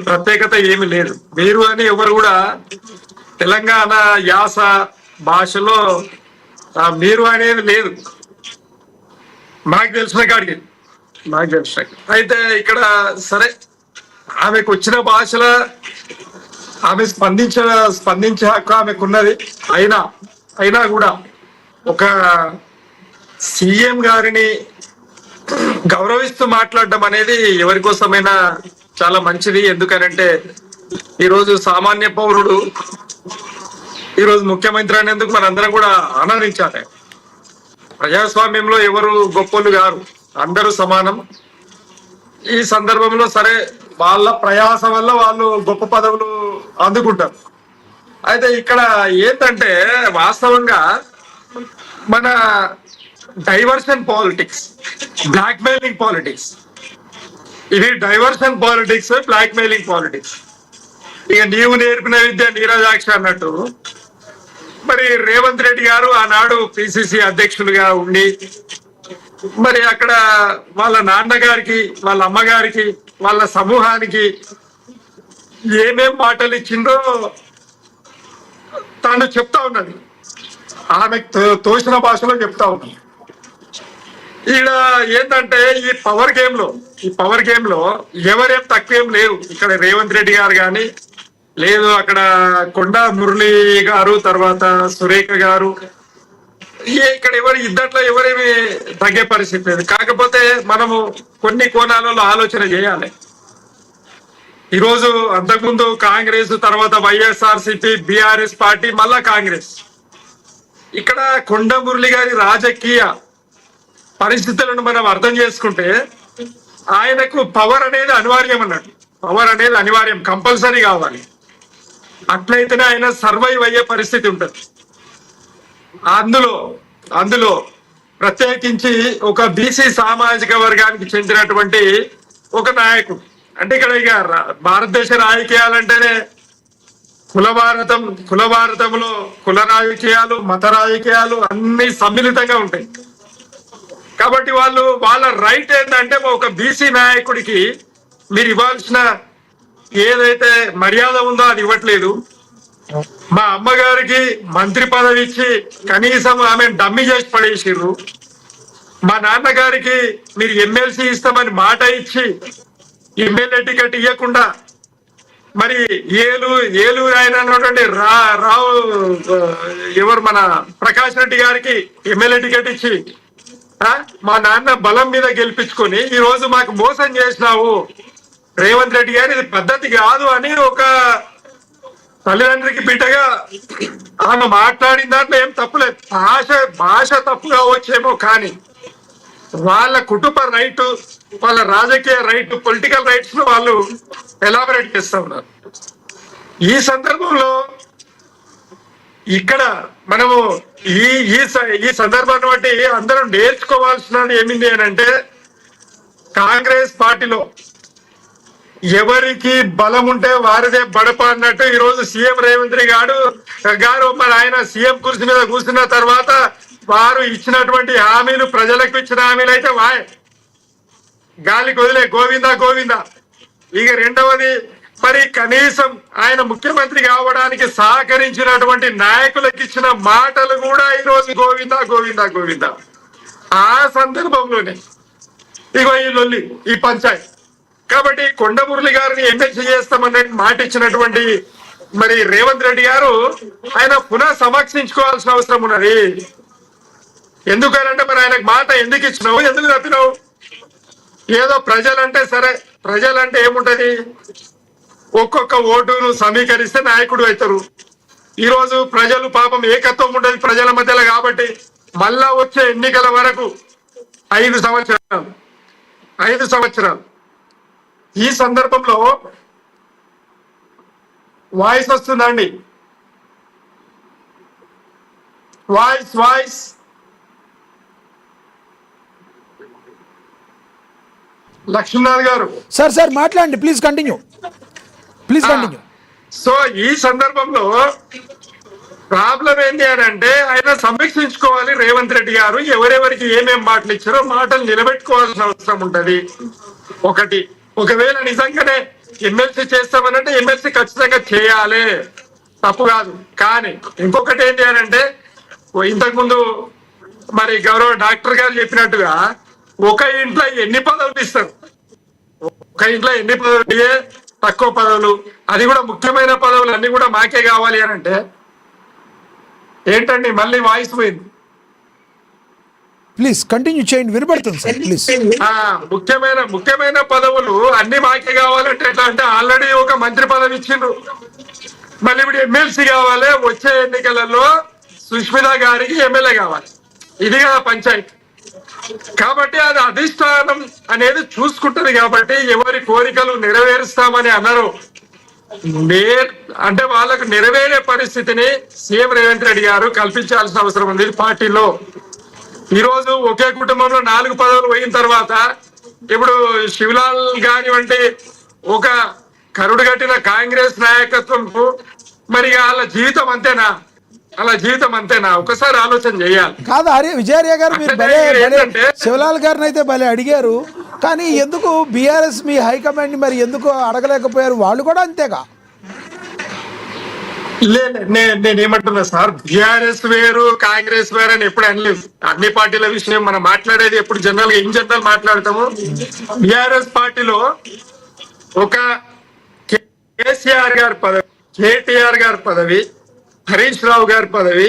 ప్రత్యేకత ఏమి లేదు. మీరు అని ఎవరు కూడా తెలంగాణ యాస భాషలో మీరు అనేది లేదు. మాకు తెలిసిన కాడికి నాకు తెలిసిన అయితే ఇక్కడ సరే ఆమెకు వచ్చిన భాషలో ఆమె స్పందించే హక్కు ఆమెకున్నది. అయినా కూడా ఒక సీఎం గారిని గౌరవిస్తూ మాట్లాడడం అనేది ఎవరి కోసమైనా చాలా మంచిది. ఎందుకనంటే ఈరోజు సామాన్య పౌరుడు ఈరోజు ముఖ్యమంత్రి అనేందుకు మనందరం కూడా ఆనందించాలి. ప్రజాస్వామ్యంలో ఎవరు గొప్పలు గారు, అందరూ సమానం. ఈ సందర్భంలో సరే వాళ్ళ ప్రయాస వల్ల వాళ్ళు గొప్ప పదవులు అందుకుంటారు. అయితే ఇక్కడ ఏంటంటే వాస్తవంగా మన diversion politics, blackmailing politics, ఇది diversion politics, blackmailing politics. ఇక నీవు నేర్పిన విద్య నీరజాక్ష అన్నట్టు మరి రేవంత్ రెడ్డి గారు ఆనాడు పిసిసి అధ్యక్షులుగా ఉండి మరి అక్కడ వాళ్ళ నాన్నగారికి, వాళ్ళ అమ్మగారికి, వాళ్ళ సమూహానికి ఏమేం మాటలు ఇచ్చిందో తను చెప్తా ఉన్నది. ఆమె తోచిన భాషలో చెప్తా ఉన్నది. ఈడ ఏంటంటే ఈ పవర్ గేమ్ లో ఎవరేం తక్కువేం లేవు. ఇక్కడ రేవంత్ రెడ్డి గారు కానీ లేదు, అక్కడ కొండా మురళి గారు, తర్వాత సురేఖ గారు, ఇక్కడ ఇద్దట్లో ఎవరేమి తగ్గే పరిస్థితి లేదు. కాకపోతే మనము కొన్ని కోణాలలో ఆలోచన చేయాలి. ఈరోజు అంతకుముందు కాంగ్రెస్, తర్వాత వైఎస్ఆర్సిపి, బిఆర్ఎస్ పార్టీ, మళ్ళా కాంగ్రెస్. ఇక్కడ కొండా మురళి గారి రాజకీయ పరిస్థితులను మనం అర్థం చేసుకుంటే ఆయనకు పవర్ అనేది అనివార్యం అన్నట్టు. పవర్ అనేది అనివార్యం, కంపల్సరీ కావాలి. అట్లయితేనే ఆయన సర్వైవ్ అయ్యే పరిస్థితి ఉంటుంది. అందులో ప్రత్యేకించి ఒక బీసీ సామాజిక వర్గానికి చెందినటువంటి ఒక నాయకుడు. అంటే ఇక్కడ ఇక భారతదేశ రాజకీయాలంటేనే కుల భారతంలో కుల రాజకీయాలు, మత రాజకీయాలు అన్ని సమ్మిళితంగా ఉంటాయి. కాబట్టి వాళ్ళ రైట్ ఏంటంటే ఒక బీసీ నాయకుడికి మీరు ఇవ్వాల్సిన ఏదైతే మర్యాద ఉందో అది ఇవ్వట్లేదు. మా అమ్మగారికి మంత్రి పదవి ఇచ్చి కనీసం ఆమె డమ్మి చేసి పడేసిర్రు. మా నాన్నగారికి మీరు ఎమ్మెల్సీ ఇస్తామని మాట ఇచ్చి ఎమ్మెల్యే టికెట్ ఇవ్వకుండా మరి ఏలూరు ఆయన రావు ఎవరు మన ప్రకాష్ రెడ్డి గారికి ఎమ్మెల్యే టికెట్ ఇచ్చి మా నాన్న బలం మీద గెలిపించుకొని ఈ రోజు మాకు మోసం చేసినావు రేవంత్ రెడ్డి గారు, ఇది పద్ధతి కాదు అని ఒక తల్లిదండ్రికి బిడ్డగా ఆమె మాట్లాడిన దాంట్లో ఏం తప్పులేదు. భాష తప్పు కావచ్చేమో, కానీ వాళ్ళ కుటుంబ రైట్, వాళ్ళ రాజకీయ రైట్, పొలిటికల్ రైట్స్ ను వాళ్ళు ఎలాబరేట్ చేస్తా ఉన్నారు. ఈ సందర్భంలో ఇక్కడ మనము ఈ సందర్భాన్ని బట్టి అందరం నేర్చుకోవాల్సినది ఏమింది అని అంటే, కాంగ్రెస్ పార్టీలో ఎవరికి బలం ఉంటే వారిదే బడప అన్నట్టు ఈరోజు సీఎం రేవంత్ రెడ్డి గారు మరి ఆయన సీఎం కుర్చీ మీద కూర్చున్న తర్వాత వారు ఇచ్చినటువంటి హామీలు, ప్రజలకు ఇచ్చిన హామీలు అయితే గాలికి వదిలే గోవిందా. ఇక రెండవది మరి కనీసం ఆయన ముఖ్యమంత్రి కావడానికి సహకరించినటువంటి నాయకులకు ఇచ్చిన మాటలు కూడా ఈరోజు గోవిందా. ఆ సందర్భంలోనే ఇగో ఈ లొల్లి, ఈ పంచాయత్. కాబట్టి కొండమురళి గారిని ఎమ్మెల్సీ చేస్తామని మాట ఇచ్చినటువంటి మరి రేవంత్ రెడ్డి గారు ఆయన పునః సమీక్షించుకోవాల్సిన అవసరం ఉన్నది. ఎందుకనంటే మరి ఆయనకు మాట ఎందుకు ఇచ్చినావు, ఎందుకు తప్పినావు? ఏదో ప్రజలంటే సరే, ప్రజలంటే ఏముంటది, ఒక్కొక్క ఓటును సమీకరిస్తే నాయకుడు అవుతారు. ఈరోజు ప్రజలు పాపం ఏకత్వం ఉండదు ప్రజల మధ్యలో. కాబట్టి మళ్ళా వచ్చే ఎన్నికల వరకు 5 సంవత్సరాలు ఈ సందర్భంలో వాయిస్ వస్తుందండి, వాయిస్ లక్ష్మీనాథ్ గారు. సార్ మాట్లాడండి, ప్లీజ్ కంటిన్యూ. సో ఈ సందర్భంలో ప్రాబ్లం ఏంటి అని అంటే ఆయన సమీక్షించుకోవాలి రేవంత్ రెడ్డి గారు. ఎవరెవరికి ఏమేం మాటలు ఇచ్చారో మాటలు నిలబెట్టుకోవాల్సిన అవసరం ఉంటది. ఒకవేళ నిజంగానే ఎమ్మెల్సీ చేస్తామనంటే ఎమ్మెల్సీ ఖచ్చితంగా చేయాలి, తప్పు కాదు. కానీ ఇంకొకటి ఏంటి అని అంటే, ఇంతకు ముందు మరి గౌరవ డాక్టర్ గారు చెప్పినట్టుగా ఒక ఇంట్లో ఎన్ని పదవులు ఇస్తారు, ఒక ఇంట్లో ఎన్ని పదవులు, తక్కువ పదవులు, అది కూడా ముఖ్యమైన పదవులు అన్ని కూడా మాకే కావాలి అని అంటే ఏంటండి? మళ్ళీ వాయిస్ పోయింది. ప్లీజ్ కంటిన్యూ చేయండి, వినపడుతుంది సార్ ప్లీజ్. ముఖ్యమైన పదవులు అన్ని మాకే కావాలంటే ఎట్లా అంటే, ఆల్రెడీ ఒక మంత్రి పదవి ఇచ్చిండ్రు, మళ్ళీ ఇప్పుడు ఎమ్మెల్సీ కావాలి, వచ్చే ఎన్నికలలో సుష్మిత గారికి ఎమ్మెల్యే కావాలి. ఇది కదా పంచాయతీ. కాబట్టి అది అధిష్టానం అనేది చూసుకుంటది. కాబట్టి ఎవరి కోరికలు నెరవేరుస్తామని అన్నారు, అంటే వాళ్ళకు నెరవేరే పరిస్థితిని సీఎం రేవంత్ రెడ్డి గారు కల్పించాల్సిన అవసరం ఉంది పార్టీలో. ఈరోజు ఒకే కుటుంబంలో 4 పదవులు పోయిన తర్వాత ఇప్పుడు శివలాల్ కానివ్వండి, ఒక కరుడు కట్టిన కాంగ్రెస్ నాయకత్వంకు మరి వాళ్ళ జీవితం అంతేనా? అలా జీవితం అంతేనా? ఒకసారి ఆలోచన చేయాలి. కాదు విజయార్య గారు, మీరు భలే శివలాల్ గారిని అయితే భలే అడిగారు, కానీ ఎందుకు బీఆర్ఎస్ మీ హైకమాండ్ మరి ఎందుకు అడగలేకపోయారు? వాళ్ళు కూడా అంతేగా. నేనేమంటున్నా సార్, బీఆర్ఎస్ వేరు కాంగ్రెస్ వేరు అని ఎప్పుడు అనలేదు. అన్ని పార్టీల విషయం మనం మాట్లాడేది ఎప్పుడు జనరల్ గా ఇన్ జనరల్ మాట్లాడతాము. బీఆర్ఎస్ పార్టీలో ఒక కేసీఆర్ గారి పదవి, కేటీఆర్ గారి పదవి, హరీష్ రావు గారి పదవి,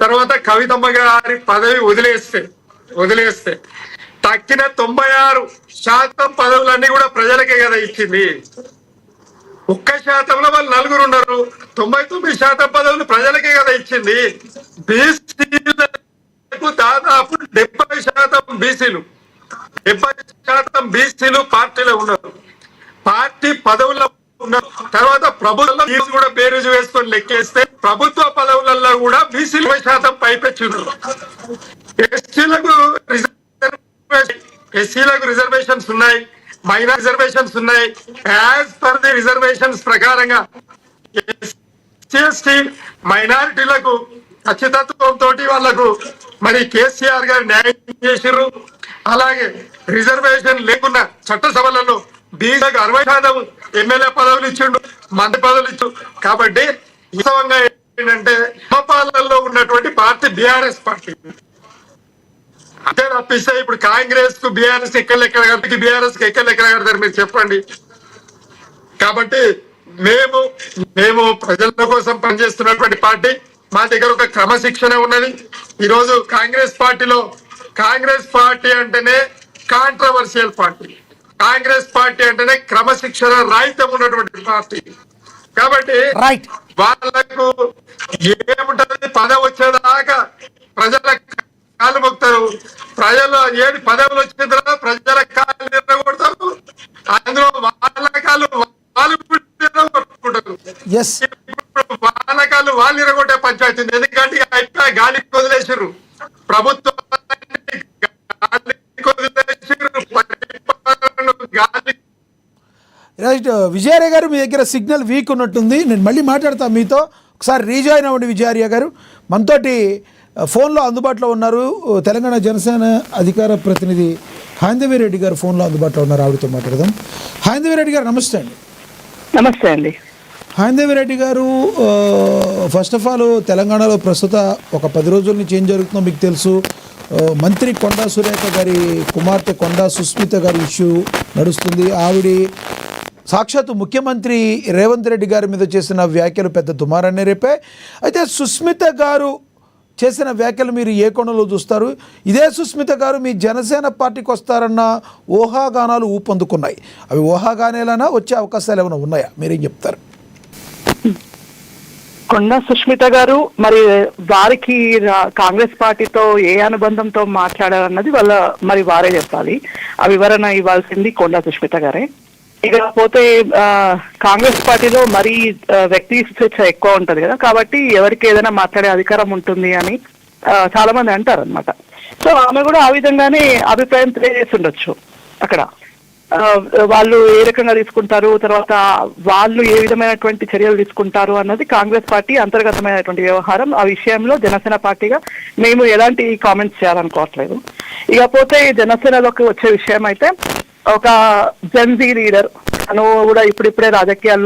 తర్వాత కవితమ్మ గారి పదవి వదిలేస్తే తక్కిన 96% పదవులన్నీ కూడా ప్రజలకే కదా ఇచ్చింది. 1% వాళ్ళు 4 ఉన్నారు, 99% పదవులు ప్రజలకే కదా ఇచ్చింది. బీసీలకు దాదాపు 70% బీసీలు, 70% బీసీలు పార్టీలో ఉన్నారు, పార్టీ పదవుల్లో ఉన్నారు. తర్వాత ప్రభుత్వం కూడా బేరీజు వేసుకొని లెక్కేస్తే ప్రభుత్వ పదవులలో కూడా బీసీలు 20% పైపెచ్చున్నారు. ఎస్సీలకు రిజర్వేషన్స్ ఉన్నాయి, మైనార్ రిజర్వేషన్స్ ఉన్నాయి. యాజ్ పర్ ది రిజర్వేషన్స్ ప్రకారంగా ఎస్సీ మైనారిటీలకు ఖచ్చితత్వంతో వాళ్లకు మరి కేసీఆర్ గారు న్యాయం చేసిర్రు. అలాగే రిజర్వేషన్ లేకున్నా చట్టసభలలో బీసీలకు 60% ఎమ్మెల్యే పదవులు ఇచ్చిండు, మంత్రి పదవులు ఇచ్చు. కాబట్టి వాస్తవంగా ఏంటంటే సమపాలనలో ఉన్నటువంటి పార్టీ బీఆర్ఎస్ పార్టీ. అదే తప్పిస్తే ఇప్పుడు కాంగ్రెస్ కు బీఆర్ఎస్ ఎక్కడ కడతారు, బీఆర్ఎస్ కి ఎక్కడ కడతారు మీరు చెప్పండి. కాబట్టి మేము ప్రజల కోసం పనిచేస్తున్నటువంటి పార్టీ. మా దగ్గర ఒక క్రమశిక్షణ ఉన్నది. ఈరోజు కాంగ్రెస్ పార్టీ అంటేనే కాంట్రవర్షియల్ పార్టీ, కాంగ్రెస్ పార్టీ అంటేనే క్రమశిక్షణ రాహిత్యం ఉన్నటువంటి పార్టీ. కాబట్టి వాళ్ళకు ఏముంటది, పదవి వచ్చేదాకా ప్రజల కాళ్ళు మొక్కుతారు. ప్రజలు 7 పదవులు వచ్చిన తర్వాత ప్రజల కాళ్ళు నిరగొడతారు, అందులో వాళ్ళ కాళ్ళు వాళ్ళు కొట్టుకుంటారు. వాళ్ళ కాళ్ళు వాళ్ళు నిరగొట్టే పంచాయతీ. ఎందుకంటే అయిపోయి గాలికి వదిలేసారు, ప్రభుత్వాన్ని గాలికి వదిలేసారు. రైట్ విజయార్య గారు, మీ దగ్గర సిగ్నల్ వీక్ ఉన్నట్టుంది, నేను మళ్ళీ మాట్లాడతాను మీతో. ఒకసారి రీజాయిన్ అవ్వండి విజయార్య గారు. మనతోటి ఫోన్లో అందుబాటులో ఉన్నారు తెలంగాణ జనసేన అధికార ప్రతినిధి హైందవి రెడ్డి గారు ఫోన్లో అందుబాటులో ఉన్నారు, ఆవిడతో మాట్లాడదాం. హైందవి రెడ్డి గారు నమస్తే అండి. నమస్తే అండి. హైందవి రెడ్డి గారు, ఫస్ట్ ఆఫ్ ఆల్ తెలంగాణలో ప్రస్తుత ఒక 10 రోజుల నుంచి ఏం జరుగుతుందో మీకు తెలుసు. మంత్రి కొండా సురేఖ గారి కుమార్తె కొండా సుస్మిత గారి ఇష్యూ నడుస్తుంది. ఆవిడ సాక్షాత్తు ముఖ్యమంత్రి రేవంత్ రెడ్డి గారి మీద చేసిన వ్యాఖ్యలు పెద్ద దుమారాన్ని రేపాయి. అయితే సుస్మిత గారు చేసిన వ్యాఖ్యలు మీరు ఏ కోణంలో చూస్తారు? ఇదే సుస్మిత గారు మీ జనసేన పార్టీకి వస్తారన్న ఊహాగానాలు ఊపందుకున్నాయి. అవి ఊహాగానాలైనా వచ్చే అవకాశాలు ఏమైనా ఉన్నాయా? మీరేం చెప్తారు? కొండా సుష్మిత గారు మరి వారికి కాంగ్రెస్ పార్టీతో ఏ అనుబంధంతో మాట్లాడారన్నది వారే చెప్పాలి. ఆ వివరణ ఇవ్వాల్సింది కొండా సుష్మిత గారే. ఇకపోతే కాంగ్రెస్ పార్టీలో మరీ వ్యక్తి స్వేచ్ఛ ఎక్కువ ఉంటది కదా, కాబట్టి ఎవరికి ఏదైనా మాట్లాడే అధికారం ఉంటుంది అని చాలా మంది అంటారు అనమాట. సో ఆమె కూడా ఆ విధంగానే అభిప్రాయం తెలియజేస్తుండొచ్చు. అక్కడ వాళ్ళు ఏ రకంగా తీసుకుంటారు, తర్వాత వాళ్ళు ఏ విధమైనటువంటి చర్యలు తీసుకుంటారు అన్నది కాంగ్రెస్ పార్టీ అంతర్గతమైనటువంటి వ్యవహారం. ఆ విషయంలో జనసేన పార్టీగా మేము ఎలాంటి కామెంట్స్ చేయాలనుకోవట్లేదు. ఇకపోతే జనసేనలోకి వచ్చే విషయం అయితే, ఒక జెన్జీ లీడర్ తను కూడా ఇప్పుడిప్పుడే రాజకీయాల్లో